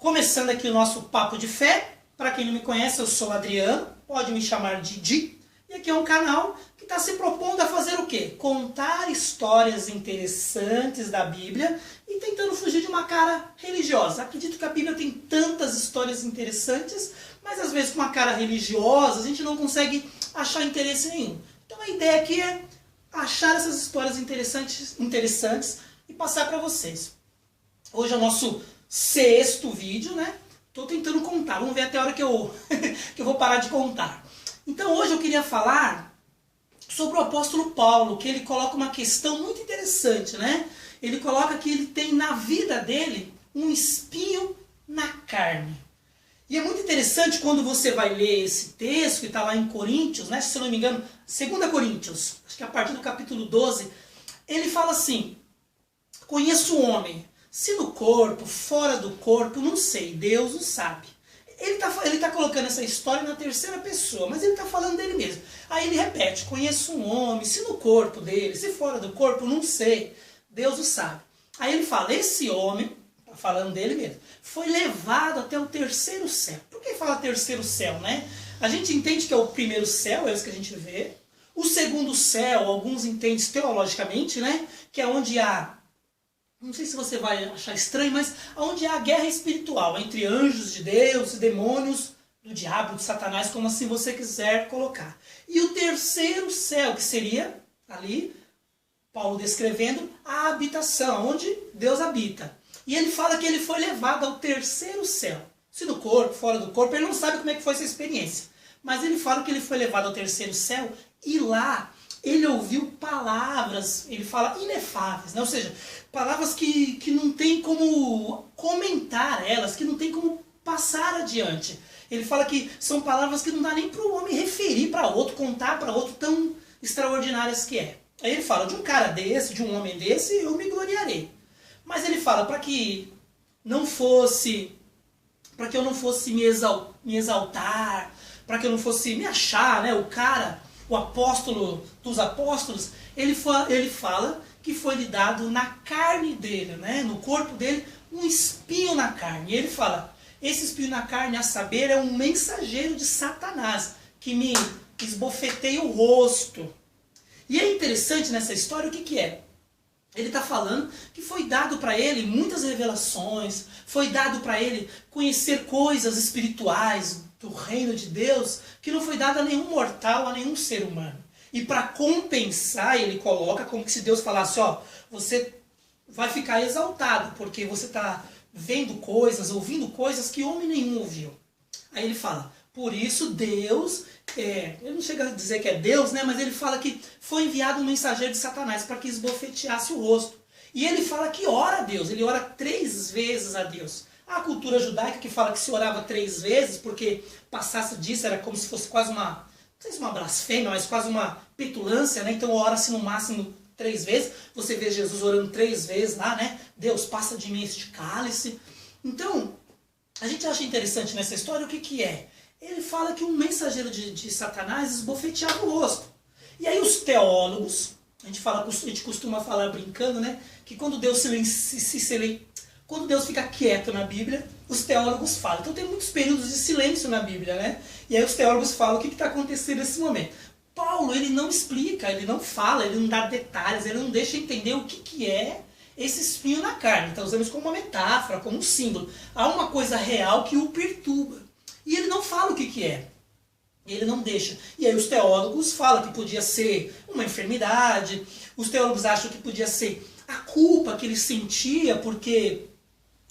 Começando aqui o nosso Papo de Fé. Para quem não me conhece, eu sou o Adriano, pode me chamar de Di. E aqui é um canal que está se propondo a fazer o quê? Contar histórias interessantes da Bíblia e tentando fugir de uma cara religiosa. Acredito que a Bíblia tem tantas histórias interessantes, mas às vezes com uma cara religiosa a gente não consegue achar interesse nenhum. Então a ideia aqui é achar essas histórias interessantes e passar para vocês. Hoje é o nosso 6º vídeo, né? Estou tentando contar, vamos ver até a hora que eu vou parar de contar. Então hoje eu queria falar sobre o apóstolo Paulo, que ele coloca uma questão muito interessante, né? Ele coloca que ele tem na vida dele um espinho na carne. E é muito interessante quando você vai ler esse texto, que está lá em Coríntios, né? Se eu não me engano, 2 Coríntios, acho que a partir do capítulo 12, ele fala assim: conheço o homem, se no corpo, fora do corpo, não sei, Deus o sabe. Ele tá colocando essa história na terceira pessoa, mas ele está falando dele mesmo. Aí ele repete: conheço um homem, se no corpo dele, se fora do corpo, não sei, Deus o sabe. Aí ele fala: esse homem, está falando dele mesmo, foi levado até o terceiro céu. Por que fala terceiro céu, né? A gente entende que é o primeiro céu, é isso que a gente vê. O segundo céu, alguns entendem teologicamente, né? Que é onde há, não sei se você vai achar estranho, mas onde há a guerra espiritual entre anjos de Deus e demônios do diabo, de Satanás, como assim você quiser colocar. E o terceiro céu, que seria ali, Paulo descrevendo a habitação, onde Deus habita. E ele fala que ele foi levado ao terceiro céu. Se no corpo, fora do corpo, ele não sabe como é que foi essa experiência. Mas ele fala que ele foi levado ao terceiro céu e lá ele ouviu palavras, ele fala inefáveis, né? Ou seja, palavras que não tem como comentar elas, que não tem como passar adiante. Ele fala que são palavras que não dá nem para o homem referir para outro, contar para outro, tão extraordinárias que é. Aí ele fala: de um cara desse, de um homem desse, eu me gloriarei. Mas ele fala para que eu não fosse me exaltar, para que eu não fosse me achar, né, o cara, o apóstolo dos apóstolos, ele fala que foi lhe dado na carne dele, né, no corpo dele, um espinho na carne. E ele fala: esse espinho na carne, a saber, é um mensageiro de Satanás, que me esbofeteia o rosto. E é interessante nessa história o que é. Ele está falando que foi dado para ele muitas revelações, foi dado para ele conhecer coisas espirituais do reino de Deus, que não foi dado a nenhum mortal, a nenhum ser humano. E para compensar, ele coloca como se Deus falasse: ó, você vai ficar exaltado, porque você está vendo coisas, ouvindo coisas que homem nenhum ouviu. Aí ele fala: por isso Deus, eu não chego a dizer que é Deus, né, mas ele fala que foi enviado um mensageiro de Satanás para que esbofeteasse o rosto. E ele fala que ora a Deus, ele ora 3 vezes a Deus. A cultura judaica que fala que se orava 3 vezes, porque passasse disso era como se fosse quase uma, não sei se uma blasfêmia, mas quase uma petulância, né? Então ora-se no máximo 3 vezes. Você vê Jesus orando 3 vezes lá, né? Deus, passa de mim este cálice. Então, a gente acha interessante nessa história o que é. Ele fala que um mensageiro de Satanás esbofeteava o rosto. E aí os teólogos, a gente costuma falar brincando, né? Que quando Deus quando Deus fica quieto na Bíblia, os teólogos falam. Então tem muitos períodos de silêncio na Bíblia, né? E aí os teólogos falam o que está acontecendo nesse momento. Paulo, ele não explica, ele não fala, ele não dá detalhes, ele não deixa entender o que é esse espinho na carne. Então usamos como uma metáfora, como um símbolo. Há uma coisa real que o perturba. E ele não fala o que é. Ele não deixa. E aí os teólogos falam que podia ser uma enfermidade. Os teólogos acham que podia ser a culpa que ele sentia porque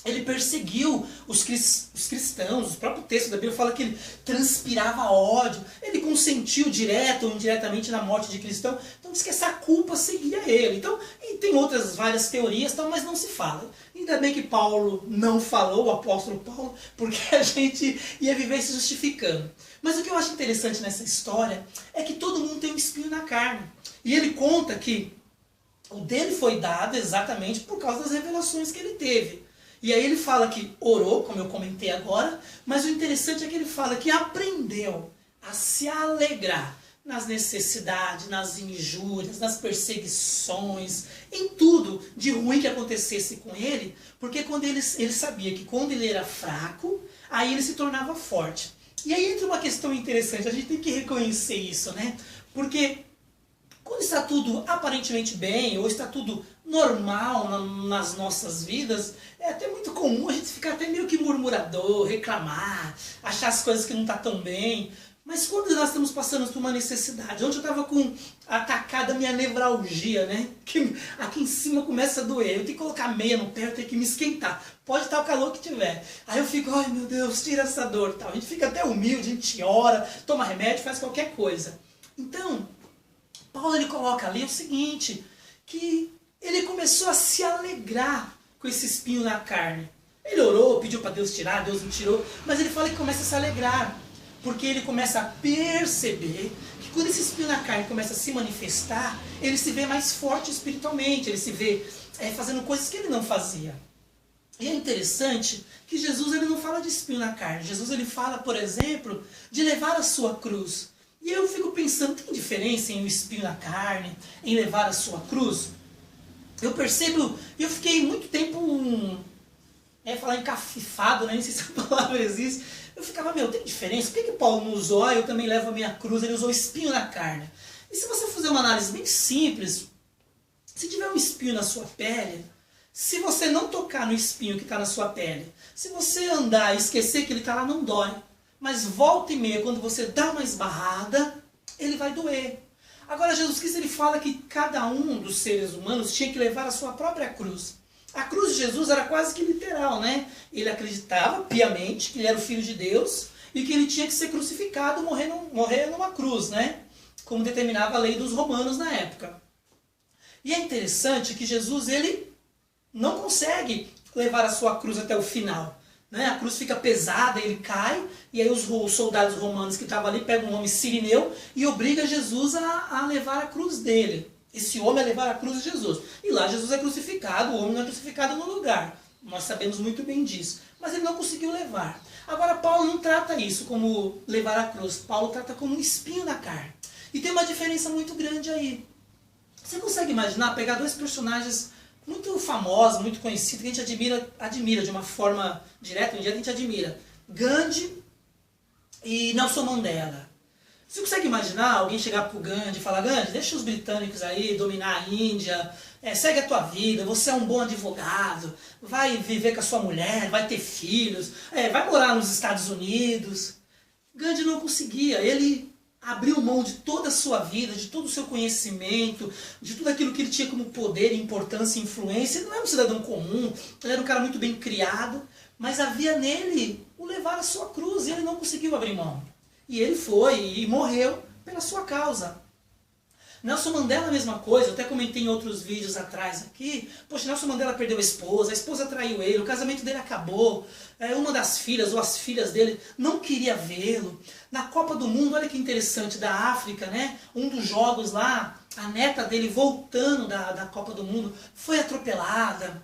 ele perseguiu os cristãos. O próprio texto da Bíblia fala que ele transpirava ódio. Ele consentiu direto ou indiretamente na morte de cristão. Então diz que essa culpa seguia ele. Então, e tem outras várias teorias, mas não se fala. Ainda bem que Paulo não falou, o apóstolo Paulo, porque a gente ia viver se justificando. Mas o que eu acho interessante nessa história é que todo mundo tem um espinho na carne. E ele conta que o dele foi dado exatamente por causa das revelações que ele teve. E aí ele fala que orou, como eu comentei agora, mas o interessante é que ele fala que aprendeu a se alegrar nas necessidades, nas injúrias, nas perseguições, em tudo de ruim que acontecesse com ele, porque quando ele sabia que quando ele era fraco, aí ele se tornava forte. E aí entra uma questão interessante, a gente tem que reconhecer isso, né? Porque quando está tudo aparentemente bem, ou está tudo normal nas nossas vidas, é até muito comum a gente ficar até meio que murmurador, reclamar, achar as coisas que não estão tão bem. Mas quando nós estamos passando por uma necessidade, onde eu estava com atacada a minha nevralgia, né? Que aqui em cima começa a doer, eu tenho que colocar meia no pé, eu tenho que me esquentar. Pode estar o calor que tiver. Aí eu fico, ai meu Deus, tira essa dor. Tal. A gente fica até humilde, a gente ora, toma remédio, faz qualquer coisa. Então, Paulo ele coloca ali o seguinte, que ele começou a se alegrar com esse espinho na carne. Ele orou, pediu para Deus tirar, Deus não tirou, mas ele fala que começa a se alegrar. Porque ele começa a perceber que quando esse espinho na carne começa a se manifestar, ele se vê mais forte espiritualmente, ele se vê fazendo coisas que ele não fazia. E é interessante que Jesus ele não fala de espinho na carne. Jesus ele fala, por exemplo, de levar a sua cruz. E eu fico pensando, tem diferença em um espinho na carne, em levar a sua cruz? Eu percebo, eu fiquei muito tempo, falar encafifado, né? Nem sei se a palavra existe. Eu ficava, tem diferença? Por que Paulo não usou, eu também levo a minha cruz, ele usou espinho na carne? E se você fizer uma análise bem simples, se tiver um espinho na sua pele, se você não tocar no espinho que está na sua pele, se você andar e esquecer que ele está lá, não dói. Mas volta e meia, quando você dá uma esbarrada, ele vai doer. Agora, Jesus Cristo ele fala que cada um dos seres humanos tinha que levar a sua própria cruz. A cruz de Jesus era quase que literal, né? Ele acreditava piamente que ele era o Filho de Deus e que ele tinha que ser crucificado, morrer numa cruz, né? Como determinava a lei dos romanos na época. E é interessante que Jesus ele não consegue levar a sua cruz até o final. Né? A cruz fica pesada, ele cai, e aí os soldados romanos que estavam ali pegam um homem sirineu e obriga Jesus a levar a cruz dele. Esse homem a levar a cruz de Jesus. E lá Jesus é crucificado, o homem não é crucificado no lugar. Nós sabemos muito bem disso. Mas ele não conseguiu levar. Agora Paulo não trata isso como levar a cruz. Paulo trata como um espinho na carne. E tem uma diferença muito grande aí. Você consegue imaginar, pegar dois personagens muito famosos, muito conhecidos, que a gente admira de uma forma direta, um dia a gente admira. Gandhi e Nelson Mandela. Você consegue imaginar alguém chegar para o Gandhi e falar, Gandhi, deixa os britânicos aí dominar a Índia, segue a tua vida, você é um bom advogado, vai viver com a sua mulher, vai ter filhos, vai morar nos Estados Unidos. Gandhi não conseguia, ele abriu mão de toda a sua vida, de todo o seu conhecimento, de tudo aquilo que ele tinha como poder, importância e influência. Ele não era um cidadão comum, ele era um cara muito bem criado, mas havia nele o levar a sua cruz e ele não conseguiu abrir mão. E ele foi e morreu pela sua causa. Nelson Mandela a mesma coisa, eu até comentei em outros vídeos atrás aqui. Poxa, Nelson Mandela perdeu a esposa traiu ele, o casamento dele acabou. Uma das filhas ou as filhas dele não queria vê-lo. Na Copa do Mundo, olha que interessante, da África, né? Um dos jogos lá, a neta dele voltando da Copa do Mundo foi atropelada.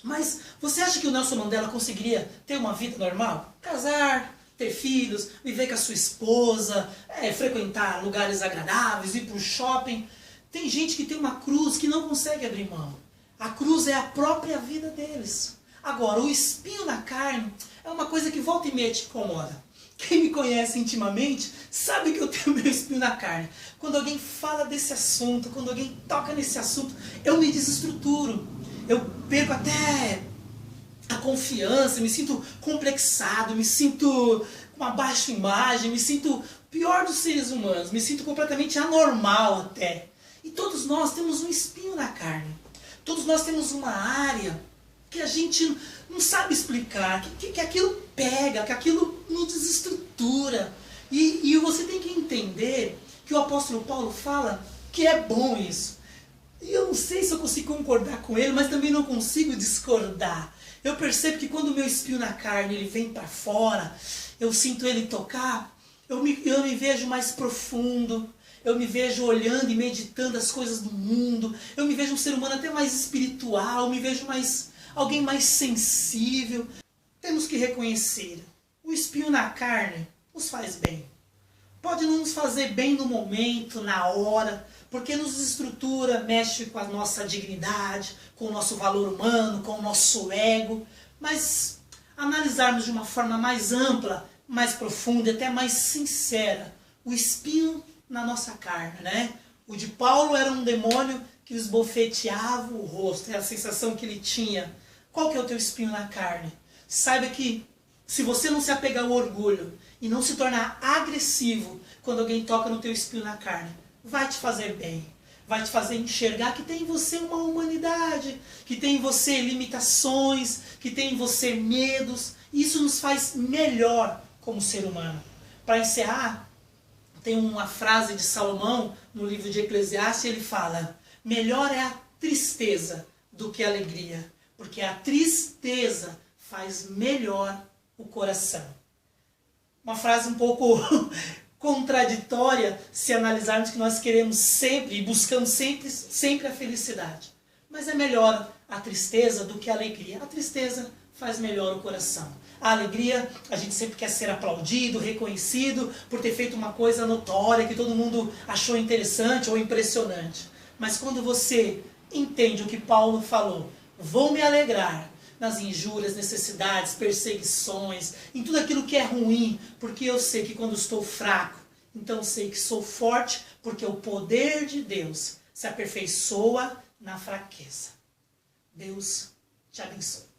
Mas você acha que o Nelson Mandela conseguiria ter uma vida normal? Casar, ter filhos, viver com a sua esposa, frequentar lugares agradáveis, ir para o shopping. Tem gente que tem uma cruz que não consegue abrir mão. A cruz é a própria vida deles. Agora, o espinho na carne é uma coisa que volta e meia te incomoda. Quem me conhece intimamente sabe que eu tenho meu espinho na carne. Quando alguém fala desse assunto, quando alguém toca nesse assunto, eu me desestruturo. Eu perco até a confiança, me sinto complexado, me sinto com uma baixa imagem, me sinto pior dos seres humanos, me sinto completamente anormal até. E todos nós temos um espinho na carne. Todos nós temos uma área que a gente não sabe explicar, que aquilo pega, que aquilo nos desestrutura. E você tem que entender que o apóstolo Paulo fala que é bom isso. E eu não sei se eu consigo concordar com ele, mas também não consigo discordar. Eu percebo que quando o meu espinho na carne ele vem para fora, eu sinto ele tocar, eu me vejo mais profundo, eu me vejo olhando e meditando as coisas do mundo, eu me vejo um ser humano até mais espiritual, eu me vejo alguém mais sensível. Temos que reconhecer, o espinho na carne nos faz bem. pode não nos fazer bem no momento, na hora, porque nos estrutura, mexe com a nossa dignidade, com o nosso valor humano, com o nosso ego, mas analisarmos de uma forma mais ampla, mais profunda, até mais sincera, o espinho na nossa carne, né? O de Paulo era um demônio que esbofeteava o rosto, era a sensação que ele tinha. Qual que é o teu espinho na carne? Saiba que se você não se apegar ao orgulho e não se tornar agressivo quando alguém toca no teu espinho na carne, vai te fazer bem. Vai te fazer enxergar que tem em você uma humanidade, que tem em você limitações, que tem em você medos. Isso nos faz melhor como ser humano. Para encerrar, tem uma frase de Salomão no livro de Eclesiastes, ele fala: melhor é a tristeza do que a alegria, porque a tristeza faz melhor o coração. Uma frase um pouco contraditória se analisarmos que nós queremos sempre e buscamos sempre a felicidade. Mas é melhor a tristeza do que a alegria. A tristeza faz melhor o coração. A alegria, a gente sempre quer ser aplaudido, reconhecido por ter feito uma coisa notória que todo mundo achou interessante ou impressionante. Mas quando você entende o que Paulo falou, vou me alegrar nas injúrias, necessidades, perseguições, em tudo aquilo que é ruim, porque eu sei que quando estou fraco, então sei que sou forte, porque o poder de Deus se aperfeiçoa na fraqueza. Deus te abençoe.